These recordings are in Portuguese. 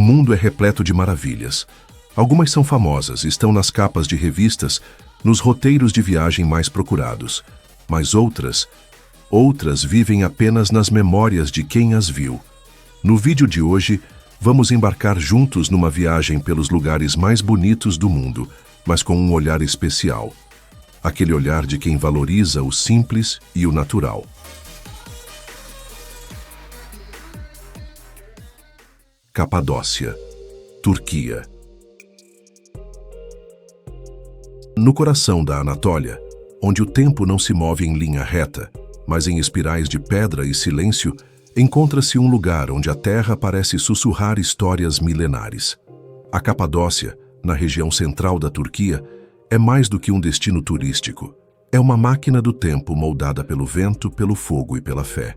mundo é repleto de maravilhas. Algumas são famosas, estão nas capas de revistas, nos roteiros de viagem mais procurados. Mas outras vivem apenas nas memórias de quem as viu. No vídeo de hoje, vamos embarcar juntos numa viagem pelos lugares mais bonitos do mundo, mas com um olhar especial. Aquele olhar de quem valoriza o simples e o natural. Capadócia, Turquia. No coração da Anatólia, onde o tempo não se move em linha reta, mas em espirais de pedra e silêncio, encontra-se um lugar onde a terra parece sussurrar histórias milenares. A Capadócia, na região central da Turquia, é mais do que um destino turístico. É uma máquina do tempo moldada pelo vento, pelo fogo e pela fé.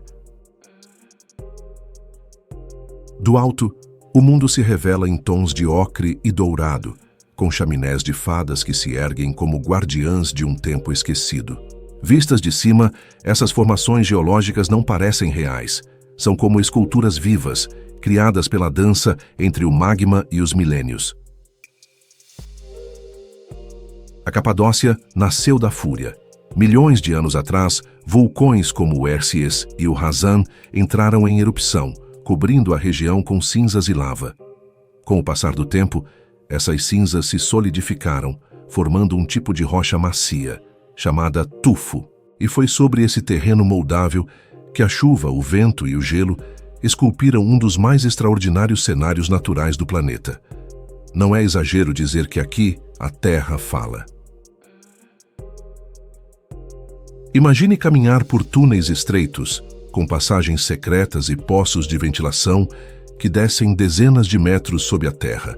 Do alto, o mundo se revela em tons de ocre e dourado, com chaminés de fadas que se erguem como guardiãs de um tempo esquecido. Vistas de cima, essas formações geológicas não parecem reais. São como esculturas vivas, criadas pela dança entre o magma e os milênios. A Capadócia nasceu da fúria. Milhões de anos atrás, vulcões como o Hérsies e o Hazan entraram em erupção, cobrindo a região com cinzas e lava. Com o passar do tempo, essas cinzas se solidificaram, formando um tipo de rocha macia, chamada tufo. E foi sobre esse terreno moldável que a chuva, o vento e o gelo esculpiram um dos mais extraordinários cenários naturais do planeta. Não é exagero dizer que aqui a Terra fala. Imagine caminhar por túneis estreitos, com passagens secretas e poços de ventilação que descem dezenas de metros sob a terra.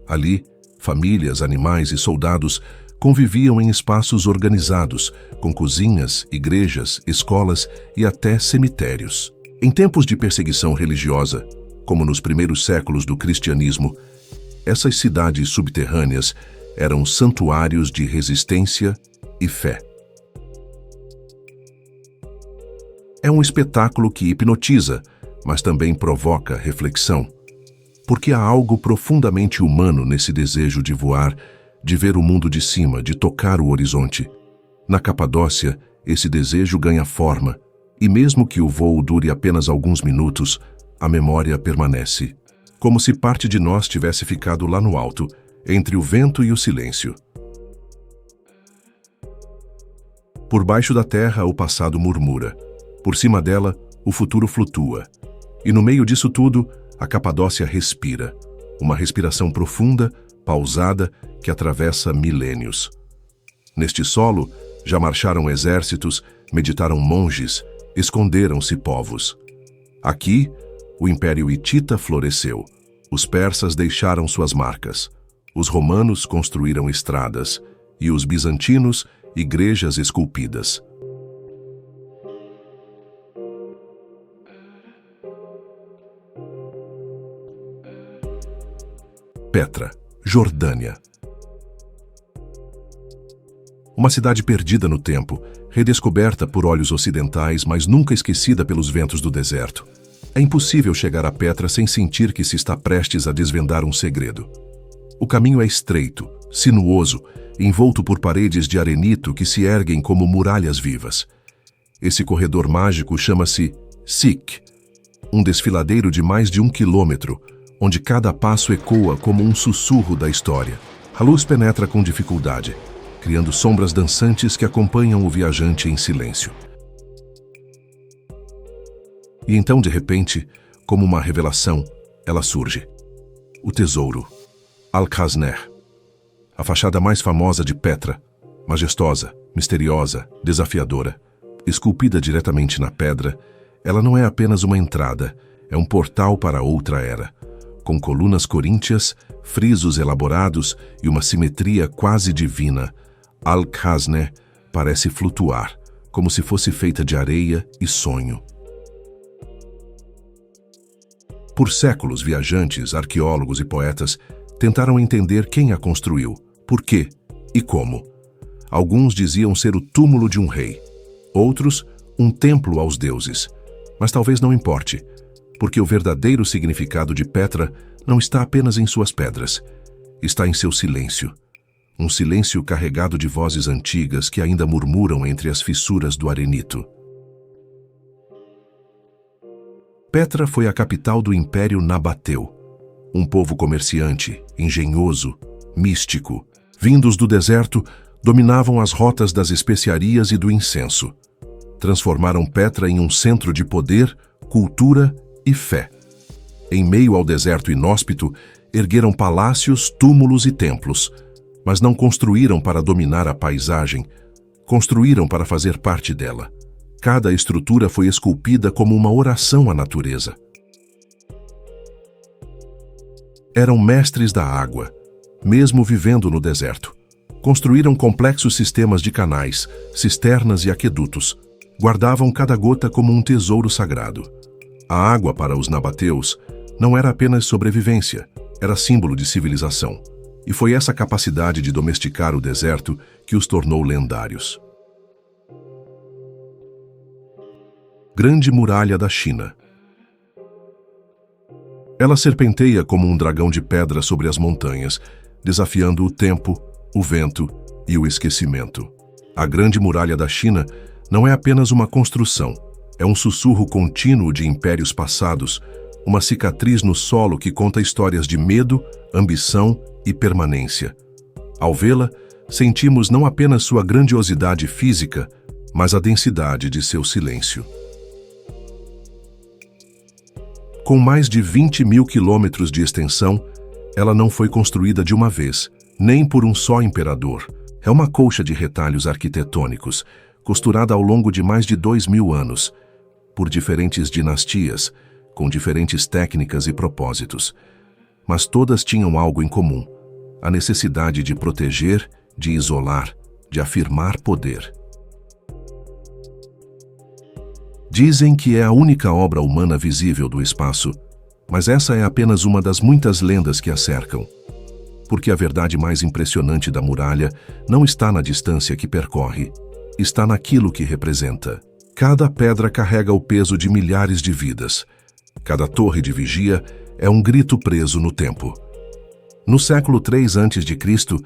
Ali, famílias, animais e soldados conviviam em espaços organizados, com cozinhas, igrejas, escolas e até cemitérios. Em tempos de perseguição religiosa, como nos primeiros séculos do cristianismo, essas cidades subterrâneas eram santuários de resistência e fé. É um espetáculo que hipnotiza, mas também provoca reflexão. Porque há algo profundamente humano nesse desejo de voar, de ver o mundo de cima, de tocar o horizonte. Na Capadócia, esse desejo ganha forma, e mesmo que o voo dure apenas alguns minutos, a memória permanece. Como se parte de nós tivesse ficado lá no alto, entre o vento e o silêncio. Por baixo da terra, o passado murmura. Por cima dela, o futuro flutua. E no meio disso tudo, a Capadócia respira. Uma respiração profunda, pausada, que atravessa milênios. Neste solo, já marcharam exércitos, meditaram monges, esconderam-se povos. Aqui, o Império Hitita floresceu. Os persas deixaram suas marcas. Os romanos construíram estradas. E os bizantinos, igrejas esculpidas. Petra, Jordânia. Uma cidade perdida no tempo, redescoberta por olhos ocidentais, mas nunca esquecida pelos ventos do deserto. É impossível chegar a Petra sem sentir que se está prestes a desvendar um segredo. O caminho é estreito, sinuoso, envolto por paredes de arenito que se erguem como muralhas vivas. Esse corredor mágico chama-se Sik, um desfiladeiro de mais de 1 quilômetro, onde cada passo ecoa como um sussurro da história. A luz penetra com dificuldade, criando sombras dançantes que acompanham o viajante em silêncio. E então, de repente, como uma revelação, ela surge. O tesouro, Al-Khazner. A fachada mais famosa de Petra, majestosa, misteriosa, desafiadora, esculpida diretamente na pedra, ela não é apenas uma entrada, é um portal para outra era. Com colunas coríntias, frisos elaborados e uma simetria quase divina, Al-Khazner parece flutuar, como se fosse feita de areia e sonho. Por séculos, viajantes, arqueólogos e poetas tentaram entender quem a construiu, por quê e como. Alguns diziam ser o túmulo de um rei, outros, um templo aos deuses. Mas talvez não importe, porque o verdadeiro significado de Petra não está apenas em suas pedras, está em seu silêncio. Um silêncio carregado de vozes antigas que ainda murmuram entre as fissuras do arenito. Petra foi a capital do Império Nabateu, um povo comerciante, engenhoso, místico. Vindos do deserto, dominavam as rotas das especiarias e do incenso. Transformaram Petra em um centro de poder, cultura e fé. Em meio ao deserto inóspito, ergueram palácios, túmulos e templos, mas não construíram para dominar a paisagem, construíram para fazer parte dela. Cada estrutura foi esculpida como uma oração à natureza. Eram mestres da água, mesmo vivendo no deserto. Construíram complexos sistemas de canais, cisternas e aquedutos. Guardavam cada gota como um tesouro sagrado. A água para os nabateus não era apenas sobrevivência, era símbolo de civilização. E foi essa capacidade de domesticar o deserto que os tornou lendários. Grande Muralha da China. Ela serpenteia como um dragão de pedra sobre as montanhas, desafiando o tempo, o vento e o esquecimento. A Grande Muralha da China não é apenas uma construção, é um sussurro contínuo de impérios passados, uma cicatriz no solo que conta histórias de medo, ambição e permanência. Ao vê-la, sentimos não apenas sua grandiosidade física, mas a densidade de seu silêncio. Com mais de 20 mil quilômetros de extensão, ela não foi construída de uma vez, nem por um só imperador. É uma colcha de retalhos arquitetônicos, costurada ao longo de mais de 2000 anos, por diferentes dinastias, com diferentes técnicas e propósitos. Mas todas tinham algo em comum: a necessidade de proteger, de isolar, de afirmar poder. Dizem que é a única obra humana visível do espaço, mas essa é apenas uma das muitas lendas que a cercam. Porque a verdade mais impressionante da muralha não está na distância que percorre, está naquilo que representa. Cada pedra carrega o peso de milhares de vidas. Cada torre de vigia é um grito preso no tempo. No século III a.C.,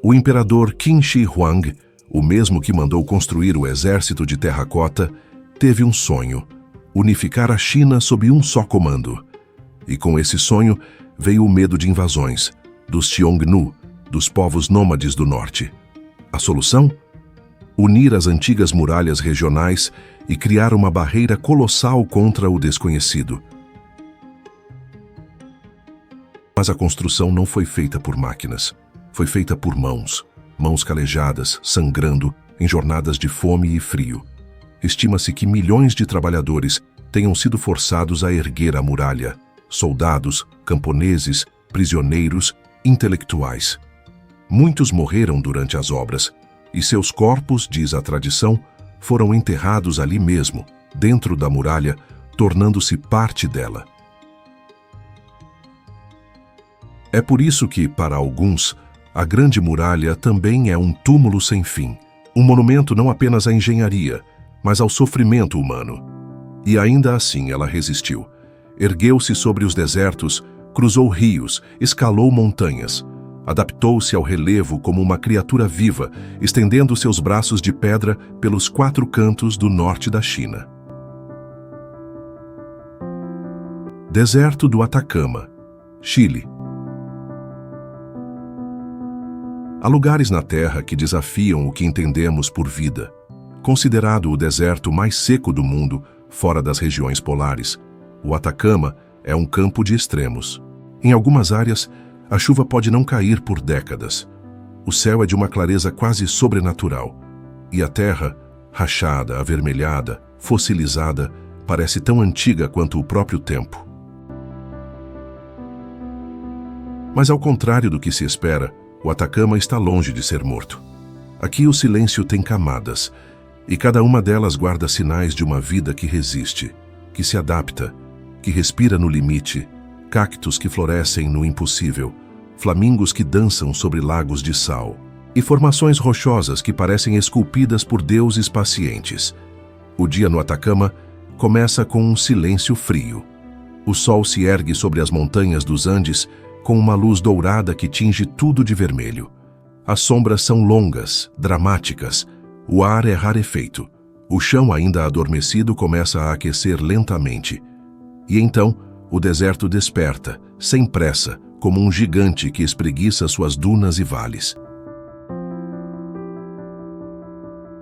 o imperador Qin Shi Huang, o mesmo que mandou construir o exército de terracota, teve um sonho: unificar a China sob um só comando. E com esse sonho veio o medo de invasões, dos Xiongnu, dos povos nômades do norte. A solução? Unir as antigas muralhas regionais e criar uma barreira colossal contra o desconhecido. Mas a construção não foi feita por máquinas. Foi feita por mãos calejadas, sangrando, em jornadas de fome e frio. Estima-se que milhões de trabalhadores tenham sido forçados a erguer a muralha. Soldados, camponeses, prisioneiros, intelectuais. Muitos morreram durante as obras, e seus corpos, diz a tradição, foram enterrados ali mesmo, dentro da muralha, tornando-se parte dela. É por isso que, para alguns, a Grande Muralha também é um túmulo sem fim, um monumento não apenas à engenharia, mas ao sofrimento humano. E ainda assim ela resistiu. Ergueu-se sobre os desertos, cruzou rios, escalou montanhas. Adaptou-se ao relevo como uma criatura viva, estendendo seus braços de pedra pelos 4 cantos do norte da China. Deserto do Atacama, Chile. Há lugares na Terra que desafiam o que entendemos por vida. Considerado o deserto mais seco do mundo, fora das regiões polares, o Atacama é um campo de extremos. Em algumas áreas, a chuva pode não cair por décadas. O céu é de uma clareza quase sobrenatural. E a terra, rachada, avermelhada, fossilizada, parece tão antiga quanto o próprio tempo. Mas ao contrário do que se espera, o Atacama está longe de ser morto. Aqui o silêncio tem camadas, e cada uma delas guarda sinais de uma vida que resiste, que se adapta, que respira no limite, cactos que florescem no impossível, flamingos que dançam sobre lagos de sal, e formações rochosas que parecem esculpidas por deuses pacientes. O dia no Atacama começa com um silêncio frio. O sol se ergue sobre as montanhas dos Andes com uma luz dourada que tinge tudo de vermelho. As sombras são longas, dramáticas. O ar é rarefeito. O chão, ainda adormecido, começa a aquecer lentamente. E então, o deserto desperta, sem pressa, como um gigante que espreguiça suas dunas e vales.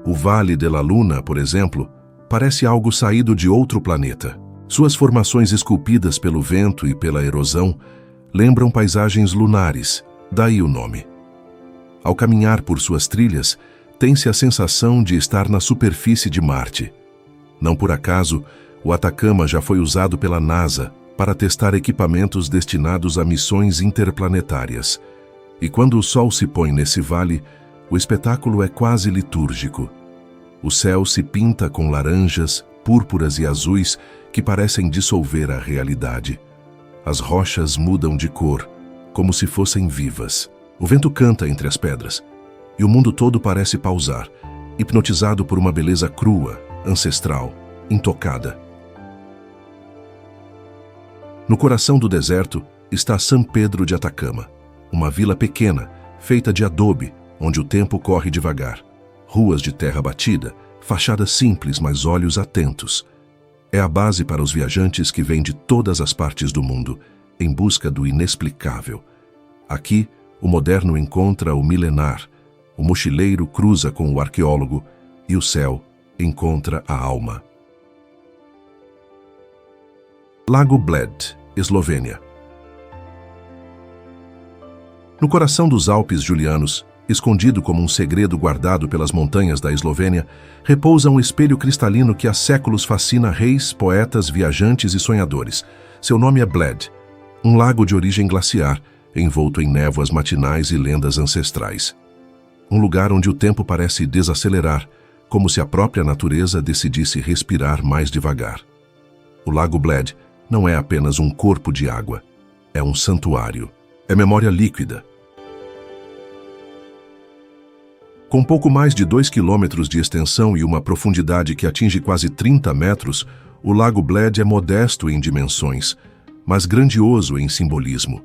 O Vale de la Luna, por exemplo, parece algo saído de outro planeta. Suas formações esculpidas pelo vento e pela erosão lembram paisagens lunares, daí o nome. Ao caminhar por suas trilhas, tem-se a sensação de estar na superfície de Marte. Não por acaso, o Atacama já foi usado pela NASA para testar equipamentos destinados a missões interplanetárias. E quando o sol se põe nesse vale, o espetáculo é quase litúrgico. O céu se pinta com laranjas, púrpuras e azuis que parecem dissolver a realidade. As rochas mudam de cor, como se fossem vivas. O vento canta entre as pedras, e o mundo todo parece pausar, hipnotizado por uma beleza crua, ancestral, intocada. No coração do deserto está San Pedro de Atacama, uma vila pequena, feita de adobe, onde o tempo corre devagar. Ruas de terra batida, fachadas simples, mas olhos atentos. É a base para os viajantes que vêm de todas as partes do mundo, em busca do inexplicável. Aqui, o moderno encontra o milenar, o mochileiro cruza com o arqueólogo e o céu encontra a alma. Lago Bled, Eslovênia. No coração dos Alpes Julianos, escondido como um segredo guardado pelas montanhas da Eslovênia, repousa um espelho cristalino que há séculos fascina reis, poetas, viajantes e sonhadores. Seu nome é Bled, um lago de origem glaciar, envolto em névoas matinais e lendas ancestrais. Um lugar onde o tempo parece desacelerar, como se a própria natureza decidisse respirar mais devagar. O Lago Bled não é apenas um corpo de água, é um santuário, é memória líquida. Com pouco mais de 2 quilômetros de extensão e uma profundidade que atinge quase 30 metros, o Lago Bled é modesto em dimensões, mas grandioso em simbolismo.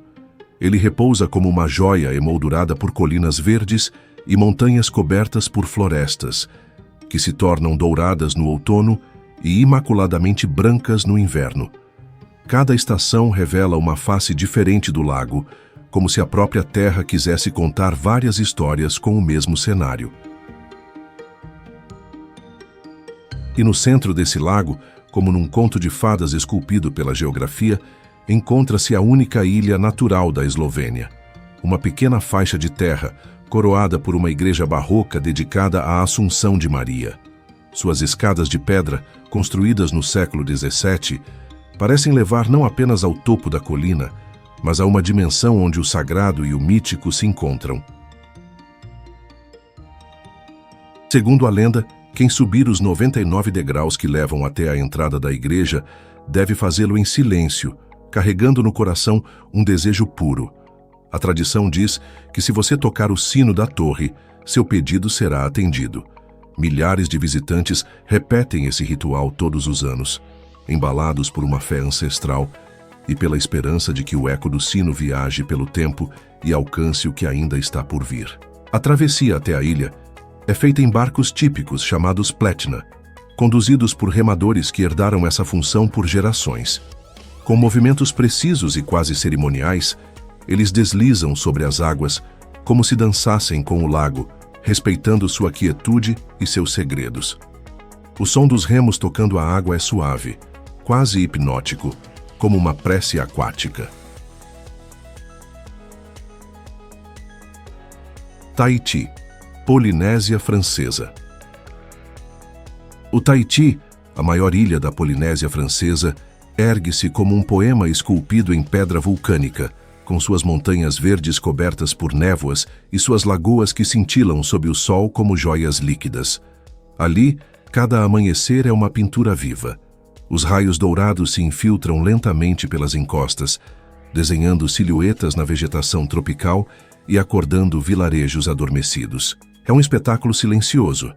Ele repousa como uma joia emoldurada por colinas verdes e montanhas cobertas por florestas, que se tornam douradas no outono e imaculadamente brancas no inverno. Cada estação revela uma face diferente do lago, como se a própria terra quisesse contar várias histórias com o mesmo cenário. E no centro desse lago, como num conto de fadas esculpido pela geografia, encontra-se a única ilha natural da Eslovênia, uma pequena faixa de terra, coroada por uma igreja barroca dedicada à Assunção de Maria. Suas escadas de pedra, construídas no século XVII, parecem levar não apenas ao topo da colina, mas a uma dimensão onde o sagrado e o mítico se encontram. Segundo a lenda, quem subir os 99 degraus que levam até a entrada da igreja deve fazê-lo em silêncio, carregando no coração um desejo puro. A tradição diz que se você tocar o sino da torre, seu pedido será atendido. Milhares de visitantes repetem esse ritual todos os anos, embalados por uma fé ancestral e pela esperança de que o eco do sino viaje pelo tempo e alcance o que ainda está por vir. A travessia até a ilha é feita em barcos típicos chamados pletna, conduzidos por remadores que herdaram essa função por gerações. Com movimentos precisos e quase cerimoniais, eles deslizam sobre as águas como se dançassem com o lago, respeitando sua quietude e seus segredos. O som dos remos tocando a água é suave, quase hipnótico, como uma prece aquática. Tahiti, Polinésia Francesa. O Tahiti, a maior ilha da Polinésia Francesa, ergue-se como um poema esculpido em pedra vulcânica, com suas montanhas verdes cobertas por névoas e suas lagoas que cintilam sob o sol como joias líquidas. Ali, cada amanhecer é uma pintura viva. Os raios dourados se infiltram lentamente pelas encostas, desenhando silhuetas na vegetação tropical e acordando vilarejos adormecidos. É um espetáculo silencioso,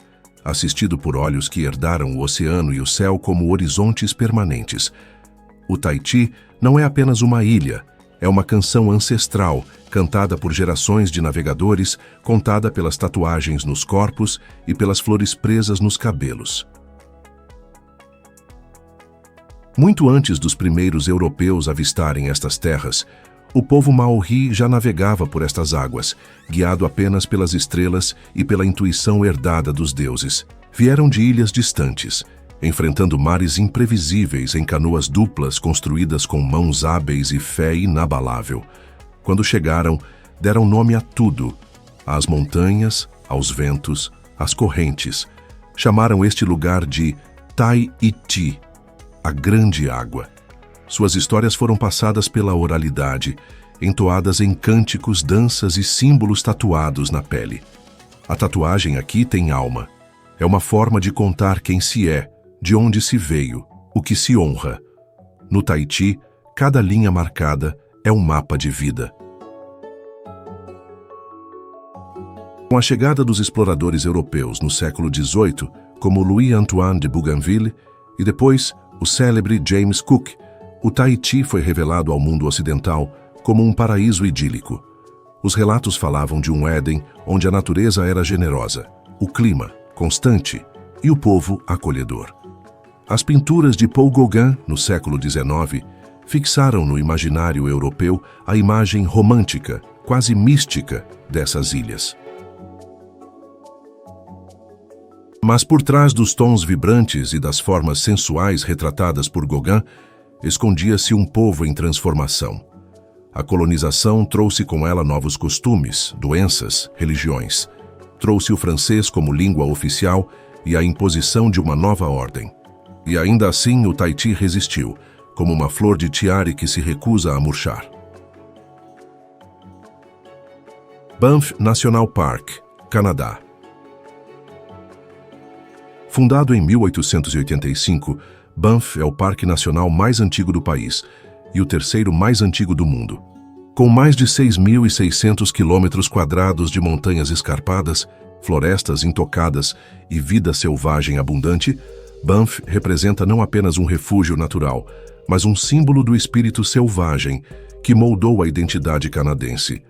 assistido por olhos que herdaram o oceano e o céu como horizontes permanentes. O Tahiti não é apenas uma ilha, é uma canção ancestral, cantada por gerações de navegadores, contada pelas tatuagens nos corpos e pelas flores presas nos cabelos. Muito antes dos primeiros europeus avistarem estas terras, o povo maori já navegava por estas águas, guiado apenas pelas estrelas e pela intuição herdada dos deuses. Vieram de ilhas distantes, enfrentando mares imprevisíveis em canoas duplas construídas com mãos hábeis e fé inabalável. Quando chegaram, deram nome a tudo, às montanhas, aos ventos, às correntes. Chamaram este lugar de Tahiti, a Grande Água. Suas histórias foram passadas pela oralidade, entoadas em cânticos, danças e símbolos tatuados na pele. A tatuagem aqui tem alma. É uma forma de contar quem se é, de onde se veio, o que se honra. No Tahiti, cada linha marcada é um mapa de vida. Com a chegada dos exploradores europeus no século XVIII, como Louis-Antoine de Bougainville e depois o célebre James Cook, o Tahiti foi revelado ao mundo ocidental como um paraíso idílico. Os relatos falavam de um Éden onde a natureza era generosa, o clima constante e o povo acolhedor. As pinturas de Paul Gauguin, no século XIX, fixaram no imaginário europeu a imagem romântica, quase mística, dessas ilhas. Mas por trás dos tons vibrantes e das formas sensuais retratadas por Gauguin, escondia-se um povo em transformação. A colonização trouxe com ela novos costumes, doenças, religiões. Trouxe o francês como língua oficial e a imposição de uma nova ordem. E ainda assim o Tahiti resistiu, como uma flor de tiare que se recusa a murchar. Banff National Park, Canadá. Fundado em 1885, Banff é o parque nacional mais antigo do país e o terceiro mais antigo do mundo. Com mais de 6.600 quilômetros quadrados de montanhas escarpadas, florestas intocadas e vida selvagem abundante, Banff representa não apenas um refúgio natural, mas um símbolo do espírito selvagem que moldou a identidade canadense.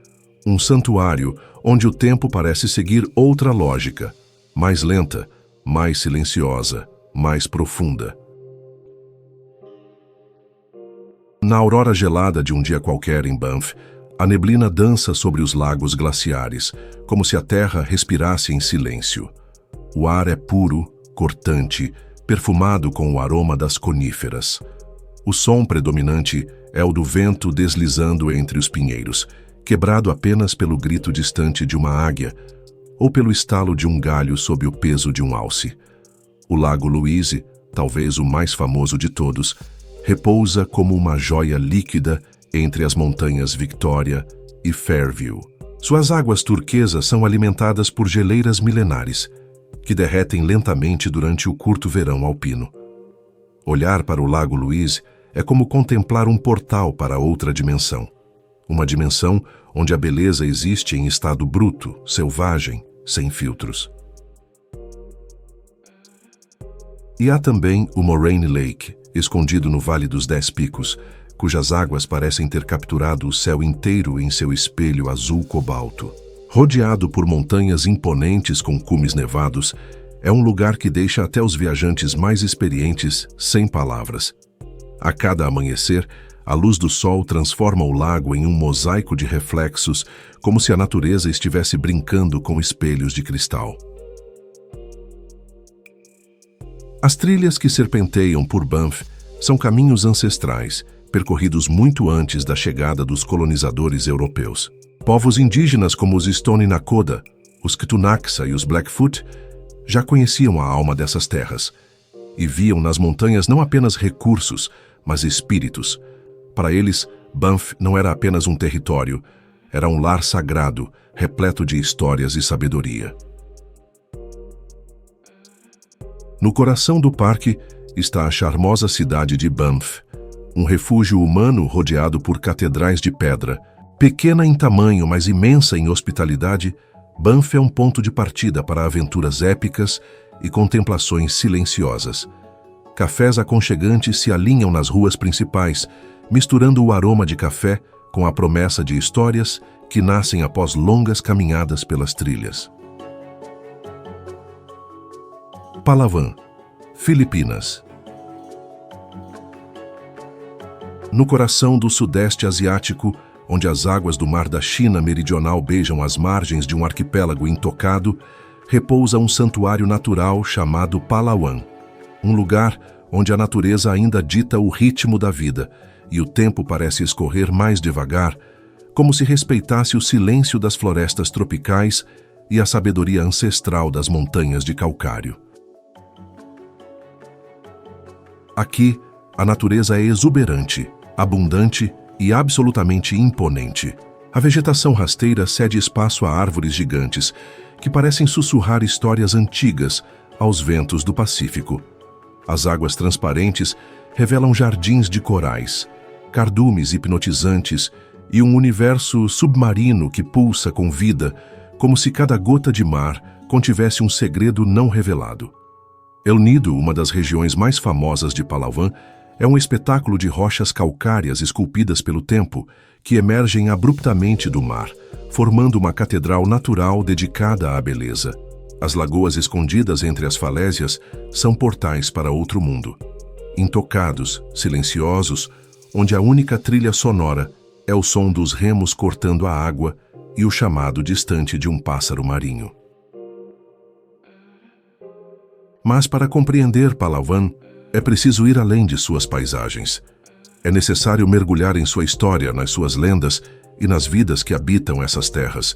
Um santuário onde o tempo parece seguir outra lógica, mais lenta, mais silenciosa, mais profunda. Na aurora gelada de um dia qualquer em Banff, a neblina dança sobre os lagos glaciares, como se a terra respirasse em silêncio. O ar é puro, cortante, perfumado com o aroma das coníferas. O som predominante é o do vento deslizando entre os pinheiros, quebrado apenas pelo grito distante de uma águia ou pelo estalo de um galho sob o peso de um alce. O Lago Louise, talvez o mais famoso de todos, repousa como uma joia líquida entre as montanhas Victoria e Fairview. Suas águas turquesas são alimentadas por geleiras milenares, que derretem lentamente durante o curto verão alpino. Olhar para o Lago Louise é como contemplar um portal para outra dimensão. Uma dimensão onde a beleza existe em estado bruto, selvagem, sem filtros. E há também o Moraine Lake, escondido no Vale dos 10 Picos, cujas águas parecem ter capturado o céu inteiro em seu espelho azul cobalto. Rodeado por montanhas imponentes com cumes nevados, é um lugar que deixa até os viajantes mais experientes sem palavras. A cada amanhecer, a luz do sol transforma o lago em um mosaico de reflexos, como se a natureza estivesse brincando com espelhos de cristal. As trilhas que serpenteiam por Banff são caminhos ancestrais, percorridos muito antes da chegada dos colonizadores europeus. Povos indígenas como os Stoney Nakoda, os Ktunaxa e os Blackfoot já conheciam a alma dessas terras e viam nas montanhas não apenas recursos, mas espíritos. Para eles, Banff não era apenas um território, era um lar sagrado, repleto de histórias e sabedoria. No coração do parque está a charmosa cidade de Banff, um refúgio humano rodeado por catedrais de pedra. Pequena em tamanho, mas imensa em hospitalidade, Banff é um ponto de partida para aventuras épicas e contemplações silenciosas. Cafés aconchegantes se alinham nas ruas principais, misturando o aroma de café com a promessa de histórias que nascem após longas caminhadas pelas trilhas. Palawan, Filipinas. No coração do Sudeste Asiático, onde as águas do Mar da China Meridional beijam as margens de um arquipélago intocado, repousa um santuário natural chamado Palawan, um lugar onde a natureza ainda dita o ritmo da vida e o tempo parece escorrer mais devagar, como se respeitasse o silêncio das florestas tropicais e a sabedoria ancestral das montanhas de calcário. Aqui, a natureza é exuberante, abundante e absolutamente imponente. A vegetação rasteira cede espaço a árvores gigantes que parecem sussurrar histórias antigas aos ventos do Pacífico. As águas transparentes revelam jardins de corais, cardumes hipnotizantes e um universo submarino que pulsa com vida, como se cada gota de mar contivesse um segredo não revelado. El Nido, uma das regiões mais famosas de Palawan, é um espetáculo de rochas calcárias esculpidas pelo tempo que emergem abruptamente do mar, formando uma catedral natural dedicada à beleza. As lagoas escondidas entre as falésias são portais para outro mundo. Intocados, silenciosos, onde a única trilha sonora é o som dos remos cortando a água e o chamado distante de um pássaro marinho. Mas para compreender Palawan, é preciso ir além de suas paisagens. É necessário mergulhar em sua história, nas suas lendas e nas vidas que habitam essas terras.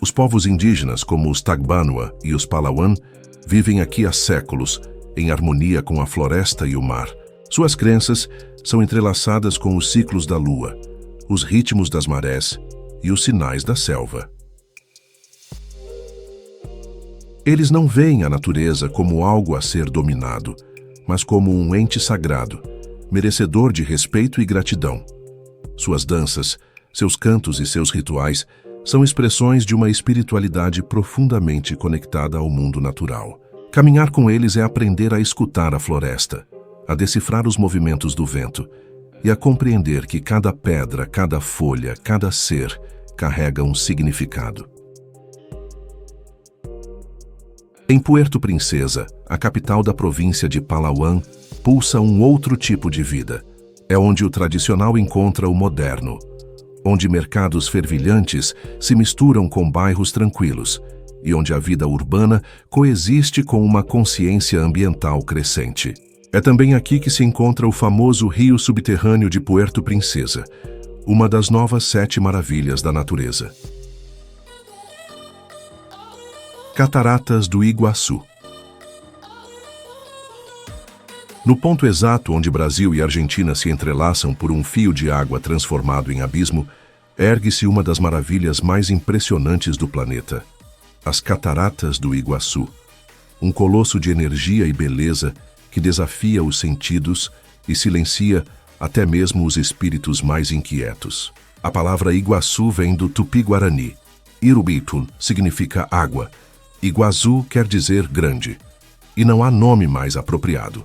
Os povos indígenas, como os Tagbanwa e os Palawan, vivem aqui há séculos, em harmonia com a floresta e o mar. Suas crenças são entrelaçadas com os ciclos da lua, os ritmos das marés e os sinais da selva. Eles não veem a natureza como algo a ser dominado, mas como um ente sagrado, merecedor de respeito e gratidão. Suas danças, seus cantos e seus rituais são expressões de uma espiritualidade profundamente conectada ao mundo natural. Caminhar com eles é aprender a escutar a floresta, a decifrar os movimentos do vento e a compreender que cada pedra, cada folha, cada ser carrega um significado. Em Puerto Princesa, a capital da província de Palawan, pulsa um outro tipo de vida. É onde o tradicional encontra o moderno, onde mercados fervilhantes se misturam com bairros tranquilos e onde a vida urbana coexiste com uma consciência ambiental crescente. É também aqui que se encontra o famoso rio subterrâneo de Puerto Princesa, uma das novas 7 maravilhas da natureza. Cataratas do Iguaçu. No ponto exato onde Brasil e Argentina se entrelaçam por um fio de água transformado em abismo, ergue-se uma das maravilhas mais impressionantes do planeta, as Cataratas do Iguaçu, um colosso de energia e beleza que desafia os sentidos e silencia até mesmo os espíritos mais inquietos. A palavra Iguaçu vem do Tupi-Guarani. Irubitun significa água. Iguaçu quer dizer grande. E não há nome mais apropriado,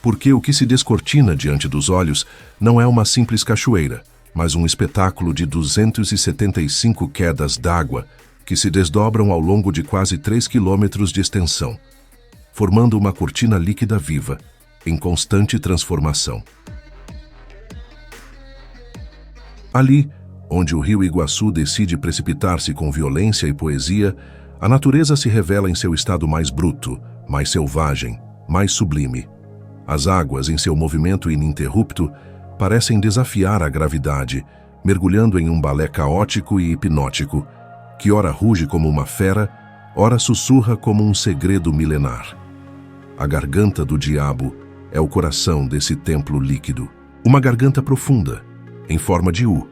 porque o que se descortina diante dos olhos não é uma simples cachoeira, mas um espetáculo de 275 quedas d'água que se desdobram ao longo de quase 3 quilômetros de extensão, formando uma cortina líquida viva, em constante transformação. Ali, onde o rio Iguaçu decide precipitar-se com violência e poesia, a natureza se revela em seu estado mais bruto, mais selvagem, mais sublime. As águas, em seu movimento ininterrupto, parecem desafiar a gravidade, mergulhando em um balé caótico e hipnótico, que ora ruge como uma fera, ora sussurra como um segredo milenar. A garganta do diabo é o coração desse templo líquido. Uma garganta profunda, em forma de U,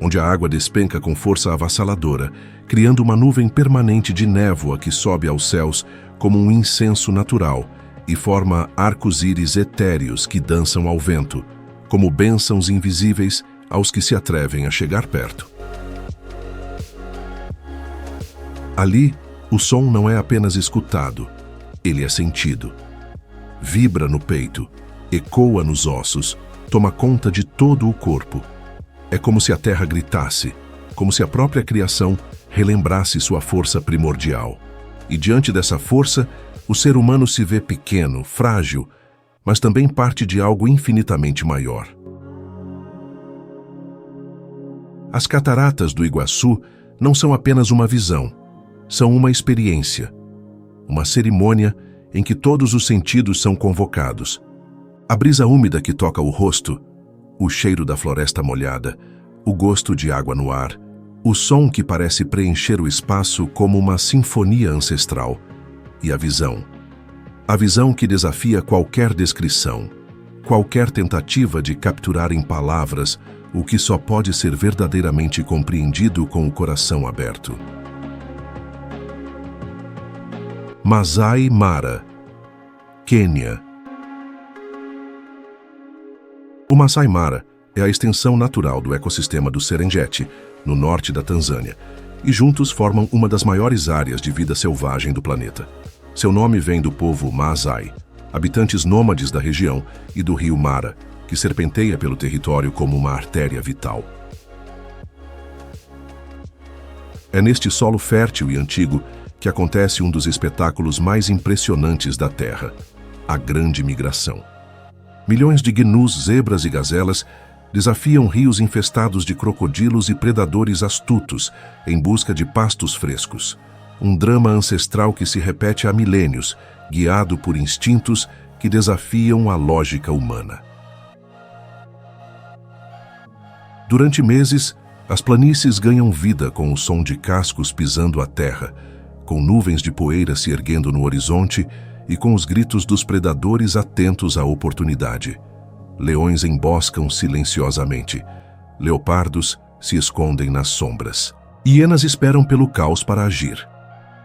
onde a água despenca com força avassaladora, criando uma nuvem permanente de névoa que sobe aos céus como um incenso natural e forma arcos-íris etéreos que dançam ao vento, como bênçãos invisíveis aos que se atrevem a chegar perto. Ali, o som não é apenas escutado, ele é sentido. Vibra no peito, ecoa nos ossos, toma conta de todo o corpo. É como se a terra gritasse, como se a própria criação relembrasse sua força primordial. E diante dessa força, o ser humano se vê pequeno, frágil, mas também parte de algo infinitamente maior. As cataratas do Iguaçu não são apenas uma visão, são uma experiência, uma cerimônia em que todos os sentidos são convocados. A brisa úmida que toca o rosto, o cheiro da floresta molhada, o gosto de água no ar, o som que parece preencher o espaço como uma sinfonia ancestral, e a visão. A visão que desafia qualquer descrição, qualquer tentativa de capturar em palavras o que só pode ser verdadeiramente compreendido com o coração aberto. Masai Mara, Quênia. O Masai Mara é a extensão natural do ecossistema do Serengeti, no norte da Tanzânia, e juntos formam uma das maiores áreas de vida selvagem do planeta. Seu nome vem do povo Maasai, habitantes nômades da região, e do rio Mara, que serpenteia pelo território como uma artéria vital. É neste solo fértil e antigo que acontece um dos espetáculos mais impressionantes da Terra, a Grande Migração. Milhões de gnus, zebras e gazelas desafiam rios infestados de crocodilos e predadores astutos em busca de pastos frescos. Um drama ancestral que se repete há milênios, guiado por instintos que desafiam a lógica humana. Durante meses, as planícies ganham vida com o som de cascos pisando a terra, com nuvens de poeira se erguendo no horizonte e com os gritos dos predadores atentos à oportunidade. Leões emboscam silenciosamente. Leopardos se escondem nas sombras. Hienas esperam pelo caos para agir.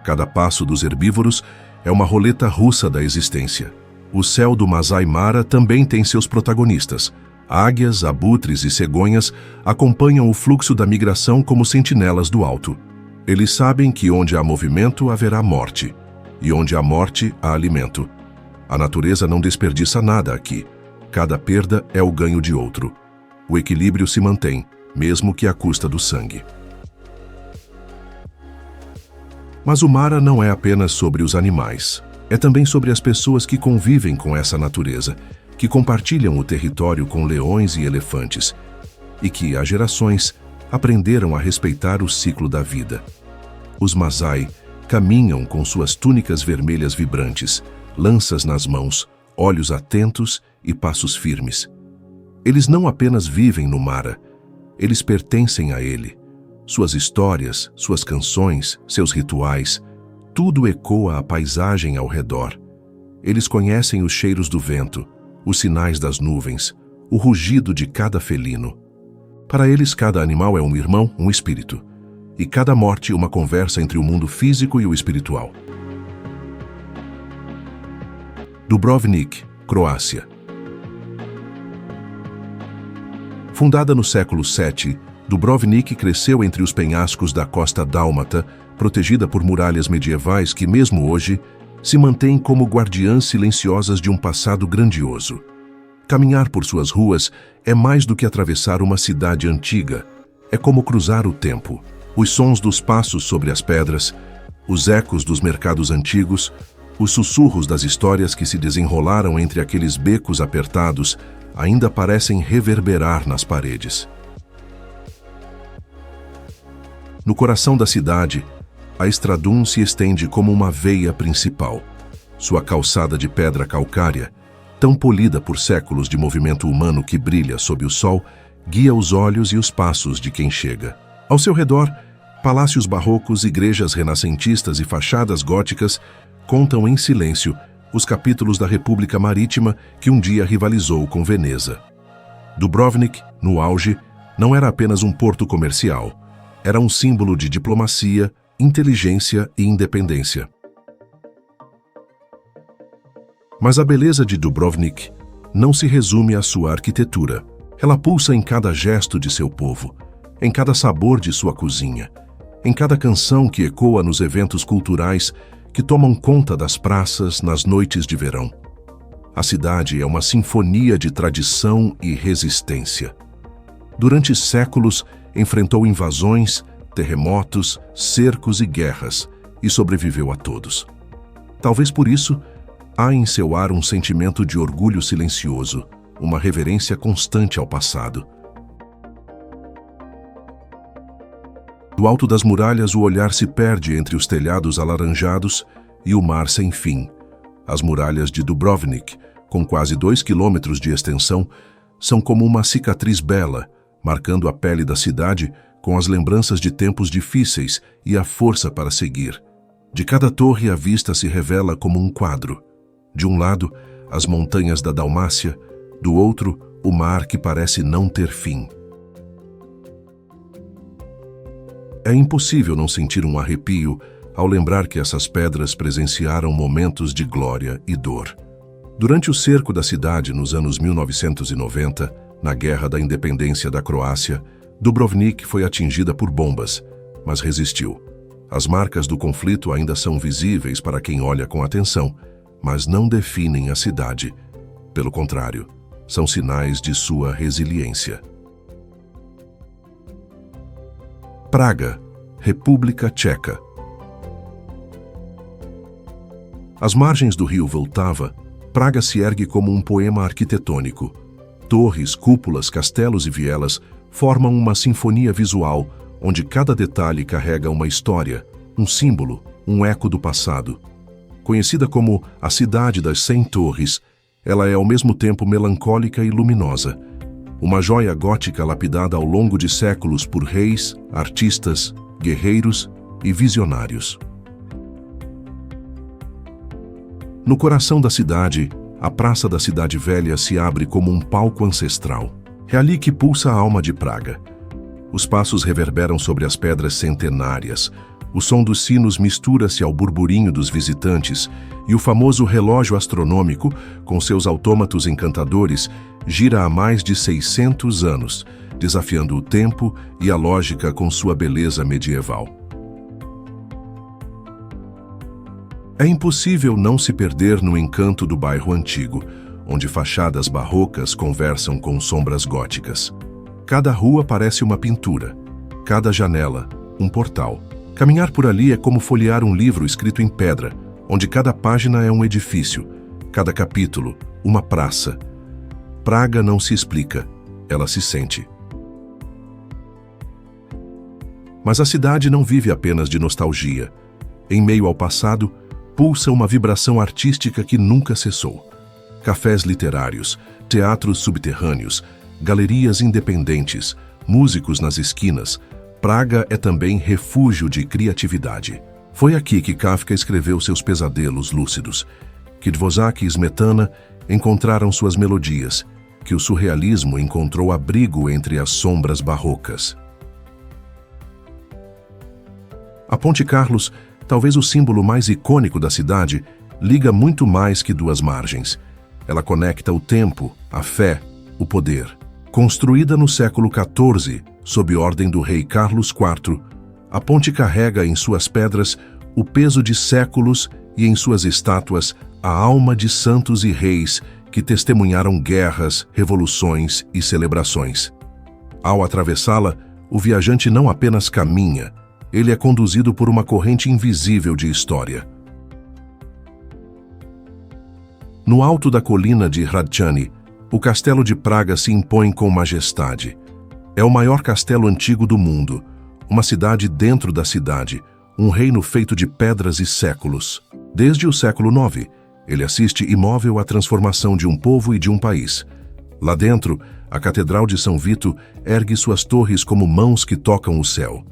Cada passo dos herbívoros é uma roleta russa da existência. O céu do Masai Mara também tem seus protagonistas. Águias, abutres e cegonhas acompanham o fluxo da migração como sentinelas do alto. Eles sabem que onde há movimento haverá morte, e onde há morte há alimento. A natureza não desperdiça nada aqui. Cada perda é o ganho de outro. O equilíbrio se mantém, mesmo que à custa do sangue. Mas o Mara não é apenas sobre os animais. É também sobre as pessoas que convivem com essa natureza, que compartilham o território com leões e elefantes, e que, há gerações, aprenderam a respeitar o ciclo da vida. Os Masai caminham com suas túnicas vermelhas vibrantes, lanças nas mãos, olhos atentos e passos firmes. Eles não apenas vivem no Mara, eles pertencem a ele. Suas histórias, suas canções, seus rituais, tudo ecoa a paisagem ao redor. Eles conhecem os cheiros do vento, os sinais das nuvens, o rugido de cada felino. Para eles, cada animal é um irmão, um espírito, e cada morte uma conversa entre o mundo físico e o espiritual. Dubrovnik, Croácia. Fundada no século VII, Dubrovnik cresceu entre os penhascos da costa dálmata, protegida por muralhas medievais que, mesmo hoje, se mantêm como guardiãs silenciosas de um passado grandioso. Caminhar por suas ruas é mais do que atravessar uma cidade antiga. É como cruzar o tempo. Os sons dos passos sobre as pedras, os ecos dos mercados antigos, os sussurros das histórias que se desenrolaram entre aqueles becos apertados ainda parecem reverberar nas paredes. No coração da cidade, a Estradum se estende como uma veia principal. Sua calçada de pedra calcária, tão polida por séculos de movimento humano que brilha sob o sol, guia os olhos e os passos de quem chega. Ao seu redor, palácios barrocos, igrejas renascentistas e fachadas góticas contam em silêncio os capítulos da República Marítima que um dia rivalizou com Veneza. Dubrovnik, no auge, não era apenas um porto comercial. Era um símbolo de diplomacia, inteligência e independência. Mas a beleza de Dubrovnik não se resume à sua arquitetura. Ela pulsa em cada gesto de seu povo, em cada sabor de sua cozinha, em cada canção que ecoa nos eventos culturais que tomam conta das praças nas noites de verão. A cidade é uma sinfonia de tradição e resistência. Durante séculos, enfrentou invasões, terremotos, cercos e guerras, e sobreviveu a todos. Talvez por isso, há em seu ar um sentimento de orgulho silencioso, uma reverência constante ao passado. Do alto das muralhas, o olhar se perde entre os telhados alaranjados e o mar sem fim. As muralhas de Dubrovnik, com quase 2 quilômetros de extensão, são como uma cicatriz bela, marcando a pele da cidade com as lembranças de tempos difíceis e a força para seguir. De cada torre, a vista se revela como um quadro. De um lado, as montanhas da Dalmácia, do outro, o mar que parece não ter fim. É impossível não sentir um arrepio ao lembrar que essas pedras presenciaram momentos de glória e dor. Durante o cerco da cidade nos anos 1990, na Guerra da Independência da Croácia, Dubrovnik foi atingida por bombas, mas resistiu. As marcas do conflito ainda são visíveis para quem olha com atenção, mas não definem a cidade. Pelo contrário, são sinais de sua resiliência. Praga, República Tcheca. Às margens do rio Vltava, Praga se ergue como um poema arquitetônico. Torres, cúpulas, castelos e vielas formam uma sinfonia visual, onde cada detalhe carrega uma história, um símbolo, um eco do passado. Conhecida como a Cidade das 100 Torres, ela é ao mesmo tempo melancólica e luminosa. Uma joia gótica lapidada ao longo de séculos por reis, artistas, guerreiros e visionários. No coração da cidade, a Praça da Cidade Velha se abre como um palco ancestral. É ali que pulsa a alma de Praga. Os passos reverberam sobre as pedras centenárias, o som dos sinos mistura-se ao burburinho dos visitantes e o famoso relógio astronômico, com seus autômatos encantadores, gira há mais de 600 anos, desafiando o tempo e a lógica com sua beleza medieval. É impossível não se perder no encanto do bairro antigo, onde fachadas barrocas conversam com sombras góticas. Cada rua parece uma pintura, cada janela, um portal. Caminhar por ali é como folhear um livro escrito em pedra, onde cada página é um edifício, cada capítulo, uma praça. Praga não se explica, ela se sente. Mas a cidade não vive apenas de nostalgia. Em meio ao passado, pulsa uma vibração artística que nunca cessou. Cafés literários, teatros subterrâneos, galerias independentes, músicos nas esquinas. Praga é também refúgio de criatividade. Foi aqui que Kafka escreveu seus pesadelos lúcidos, que Dvořák e Smetana encontraram suas melodias, que o surrealismo encontrou abrigo entre as sombras barrocas. A Ponte Carlos, talvez o símbolo mais icônico da cidade, liga muito mais que duas margens. Ela conecta o tempo, a fé, o poder. Construída no século XIV, sob ordem do rei Carlos IV, a ponte carrega em suas pedras o peso de séculos e em suas estátuas a alma de santos e reis que testemunharam guerras, revoluções e celebrações. Ao atravessá-la, o viajante não apenas caminha, ele é conduzido por uma corrente invisível de história. No alto da colina de Hradčany, o castelo de Praga se impõe com majestade. É o maior castelo antigo do mundo, uma cidade dentro da cidade, um reino feito de pedras e séculos. Desde o século IX, ele assiste imóvel à transformação de um povo e de um país. Lá dentro, a Catedral de São Vito ergue suas torres como mãos que tocam o céu.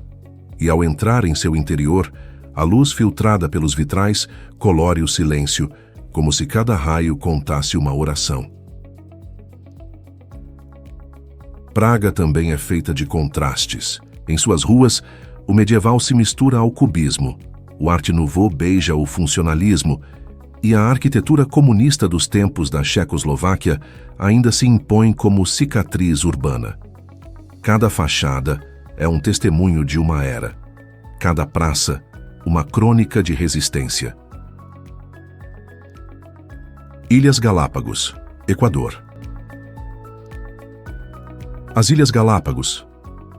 E ao entrar em seu interior, a luz filtrada pelos vitrais colore o silêncio, como se cada raio contasse uma oração. Praga também é feita de contrastes. Em suas ruas, o medieval se mistura ao cubismo, o Art Nouveau beija o funcionalismo e a arquitetura comunista dos tempos da Tchecoslováquia ainda se impõe como cicatriz urbana. Cada fachada é um testemunho de uma era. Cada praça, uma crônica de resistência. Ilhas Galápagos, Equador. As Ilhas Galápagos,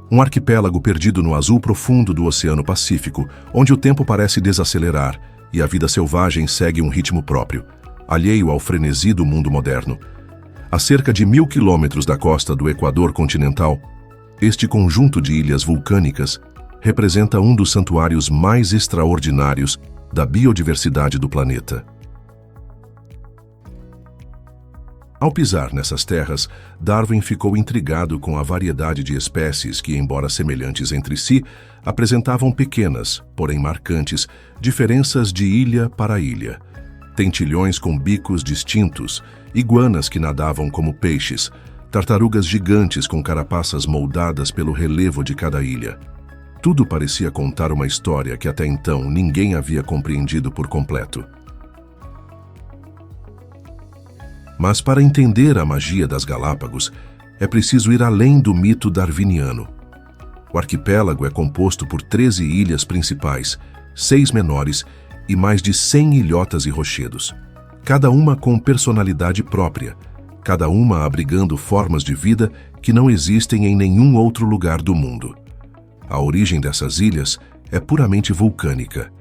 um arquipélago perdido no azul profundo do Oceano Pacífico, onde o tempo parece desacelerar e a vida selvagem segue um ritmo próprio, alheio ao frenesi do mundo moderno. A cerca de 1.000 quilômetros da costa do Equador continental, este conjunto de ilhas vulcânicas representa um dos santuários mais extraordinários da biodiversidade do planeta. Ao pisar nessas terras, Darwin ficou intrigado com a variedade de espécies que, embora semelhantes entre si, apresentavam pequenas, porém marcantes, diferenças de ilha para ilha. Tentilhões com bicos distintos, iguanas que nadavam como peixes, tartarugas gigantes com carapaças moldadas pelo relevo de cada ilha. Tudo parecia contar uma história que até então ninguém havia compreendido por completo. Mas para entender a magia das Galápagos, é preciso ir além do mito darwiniano. O arquipélago é composto por 13 ilhas principais, 6 menores e mais de 100 ilhotas e rochedos, cada uma com personalidade própria, cada uma abrigando formas de vida que não existem em nenhum outro lugar do mundo. A origem dessas ilhas é puramente vulcânica.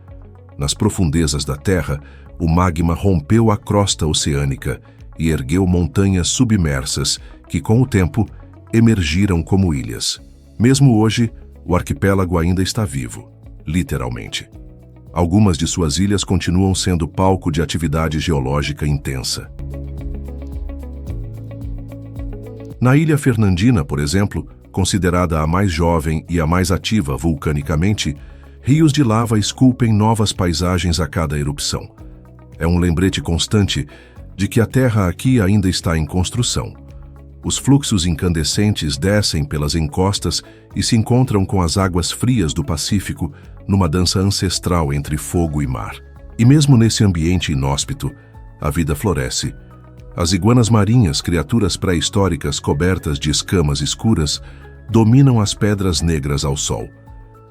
Nas profundezas da Terra, o magma rompeu a crosta oceânica e ergueu montanhas submersas que, com o tempo, emergiram como ilhas. Mesmo hoje, o arquipélago ainda está vivo, literalmente. Algumas de suas ilhas continuam sendo palco de atividade geológica intensa. Na Ilha Fernandina, por exemplo, considerada a mais jovem e a mais ativa vulcanicamente, rios de lava esculpem novas paisagens a cada erupção. É um lembrete constante de que a Terra aqui ainda está em construção. Os fluxos incandescentes descem pelas encostas e se encontram com as águas frias do Pacífico numa dança ancestral entre fogo e mar. E mesmo nesse ambiente inóspito, a vida floresce. As iguanas marinhas, criaturas pré-históricas cobertas de escamas escuras, dominam as pedras negras ao sol.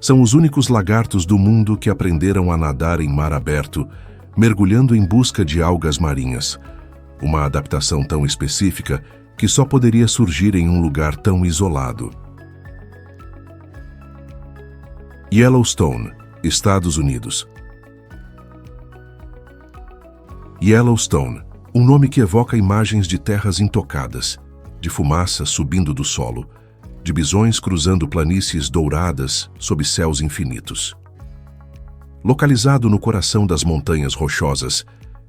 São os únicos lagartos do mundo que aprenderam a nadar em mar aberto, mergulhando em busca de algas marinhas. Uma adaptação tão específica que só poderia surgir em um lugar tão isolado. Yellowstone, Estados Unidos. Yellowstone, um nome que evoca imagens de terras intocadas, de fumaça subindo do solo, de bisões cruzando planícies douradas sob céus infinitos. Localizado no coração das montanhas rochosas,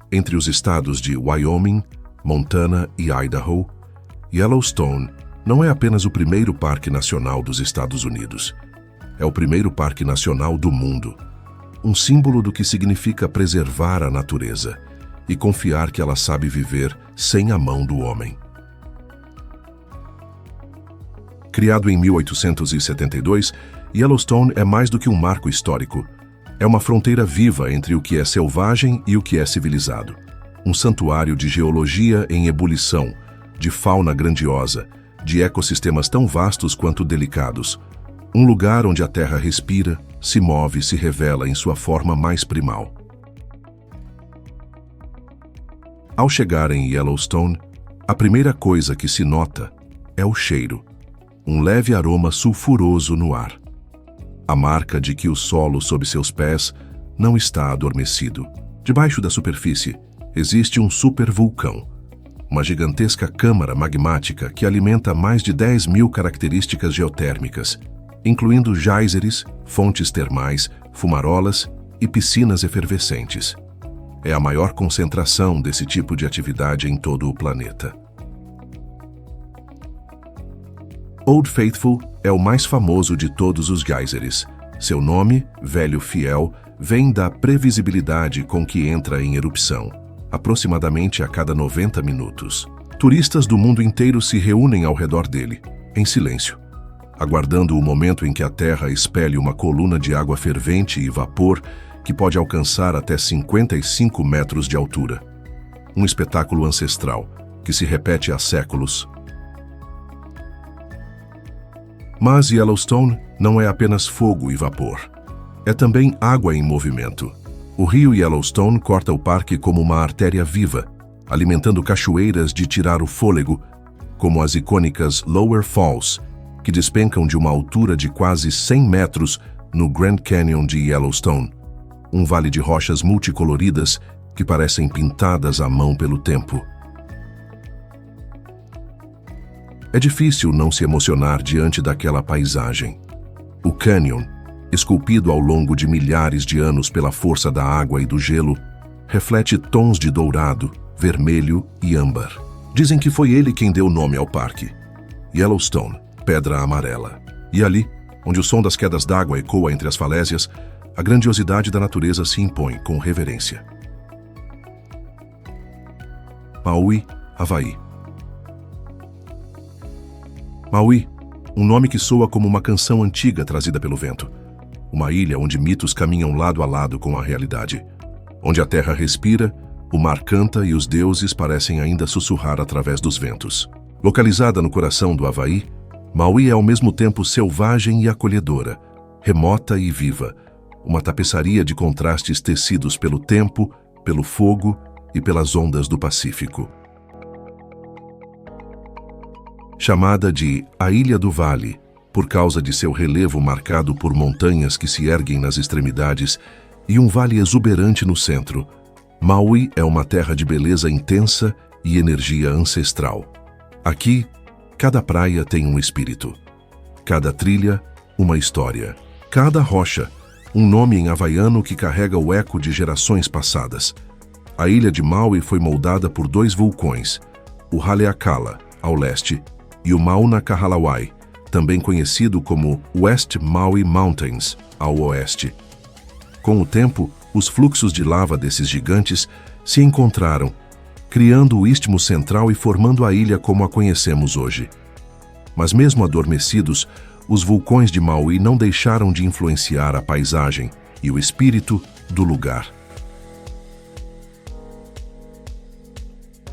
entre os estados de Wyoming, Montana e Idaho, Yellowstone não é apenas o primeiro parque nacional dos Estados Unidos. É o primeiro parque nacional do mundo, um símbolo do que significa preservar a natureza e confiar que ela sabe viver sem a mão do homem. Criado em 1872, Yellowstone é mais do que um marco histórico. É uma fronteira viva entre o que é selvagem e o que é civilizado. Um santuário de geologia em ebulição, de fauna grandiosa, de ecossistemas tão vastos quanto delicados. Um lugar onde a terra respira, se move e se revela em sua forma mais primal. Ao chegar em Yellowstone, a primeira coisa que se nota é o cheiro, um leve aroma sulfuroso no ar. A marca de que o solo sob seus pés não está adormecido. Debaixo da superfície existe um supervulcão, uma gigantesca câmara magmática que alimenta mais de 10.000 características geotérmicas, incluindo géiseres, fontes termais, fumarolas e piscinas efervescentes. É a maior concentração desse tipo de atividade em todo o planeta. Old Faithful é o mais famoso de todos os géiseres. Seu nome, Velho Fiel, vem da previsibilidade com que entra em erupção, aproximadamente a cada 90 minutos. Turistas do mundo inteiro se reúnem ao redor dele, em silêncio, aguardando o momento em que a Terra expele uma coluna de água fervente e vapor que pode alcançar até 55 metros de altura. Um espetáculo ancestral que se repete há séculos. Mas Yellowstone não é apenas fogo e vapor. É também água em movimento. O rio Yellowstone corta o parque como uma artéria viva, alimentando cachoeiras de tirar o fôlego, como as icônicas Lower Falls, que despencam de uma altura de quase 100 metros no Grand Canyon de Yellowstone, um vale de rochas multicoloridas que parecem pintadas à mão pelo tempo. É difícil não se emocionar diante daquela paisagem. O canyon, esculpido ao longo de milhares de anos pela força da água e do gelo, reflete tons de dourado, vermelho e âmbar. Dizem que foi ele quem deu nome ao parque. Yellowstone, Pedra Amarela. E ali, onde o som das quedas d'água ecoa entre as falésias, a grandiosidade da natureza se impõe com reverência. Maui, Havaí. Maui, um nome que soa como uma canção antiga trazida pelo vento. Uma ilha onde mitos caminham lado a lado com a realidade. Onde a terra respira, o mar canta e os deuses parecem ainda sussurrar através dos ventos. Localizada no coração do Havaí, Maui é ao mesmo tempo selvagem e acolhedora, remota e viva, uma tapeçaria de contrastes tecidos pelo tempo, pelo fogo e pelas ondas do Pacífico. Chamada de a Ilha do Vale, por causa de seu relevo marcado por montanhas que se erguem nas extremidades e um vale exuberante no centro, Maui é uma terra de beleza intensa e energia ancestral. Aqui, cada praia tem um espírito. Cada trilha, uma história. Cada rocha, um nome em havaiano que carrega o eco de gerações passadas. A ilha de Maui foi moldada por dois vulcões, o Haleakala, ao leste, e o Mauna Kahalawai, também conhecido como West Maui Mountains, ao oeste. Com o tempo, os fluxos de lava desses gigantes se encontraram, criando o Istmo Central e formando a ilha como a conhecemos hoje. Mas mesmo adormecidos, os vulcões de Maui não deixaram de influenciar a paisagem e o espírito do lugar.